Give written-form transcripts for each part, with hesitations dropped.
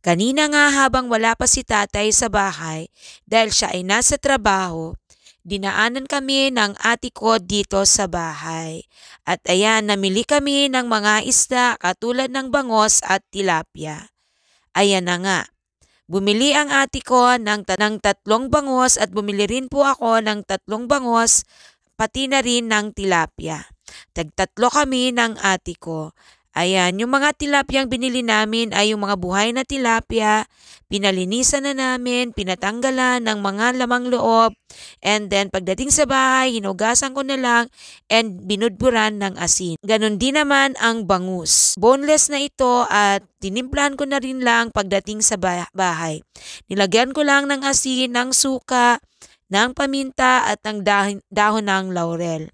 Kanina nga habang wala pa si tatay sa bahay dahil siya ay nasa trabaho, dinaanan kami ng ate ko dito sa bahay. At ayan, namili kami ng mga isda katulad ng bangos at tilapia. Ayan na nga, bumili ang ate ko ng tatlong bangos at bumili rin po ako ng tatlong bangos pati na rin ng tilapia. Tagtatlo kami ng ate ko. Ayan, yung mga tilapiyang binili namin ay yung mga buhay na tilapia. Pinalinisan na namin, pinatanggalan ng mga lamang loob. And then pagdating sa bahay, hinugasan ko na lang and binudburan ng asin. Ganon din naman ang bangus. Boneless na ito at tinimplahan ko na rin lang pagdating sa bahay. Nilagyan ko lang ng asin, ng suka, ng paminta at ng dahon ng laurel.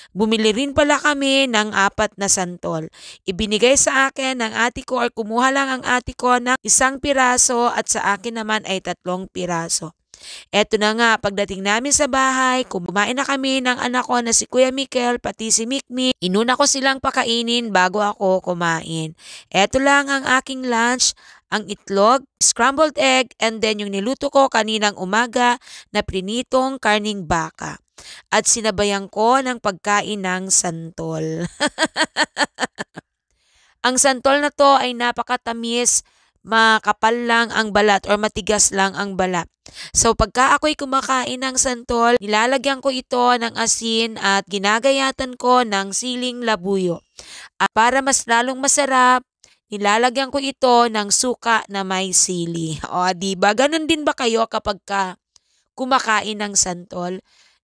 Bumili rin pala kami ng 4 na santol. Ibinigay sa akin ng ate ko or kumuha lang ang ate ko ng 1 piraso at sa akin naman ay 3 piraso. Eto na nga, pagdating namin sa bahay, kumain na kami ng anak ko na si Kuya Mikel, pati si Mikmi. Inuna ko silang pakainin bago ako kumain. Eto lang ang aking lunch, ang itlog, scrambled egg, and then yung niluto ko kaninang umaga na prinitong karning baka. At sinabayan ko ng pagkain ng santol. Ang santol na to ay napakatamis, makapal lang ang balat or matigas lang ang balat. So pagka ako'y kumakain ng santol, nilalagyan ko ito ng asin at ginagayatan ko ng siling labuyo. At para mas lalong masarap, nilalagyan ko ito ng suka na may sili. O, diba? Ganon din ba kayo kapag kumakain ng santol?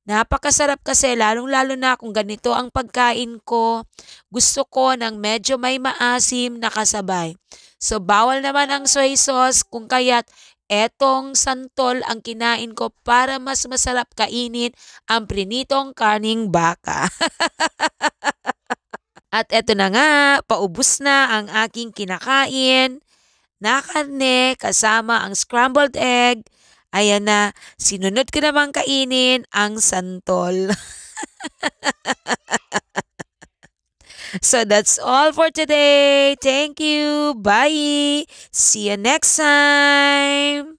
Napakasarap kasi lalong-lalo na kung ganito ang pagkain ko. Gusto ko ng medyo may maasim na kasabay. So bawal naman ang soy sauce kung kaya't etong santol ang kinain ko para mas masarap kainin ang prinitong karning baka. At eto na nga, paubos na ang aking kinakain na karne kasama ang scrambled egg. Ayan na, sinunod ko namang kainin ang santol. So that's all for today. Thank you. Bye. See you next time.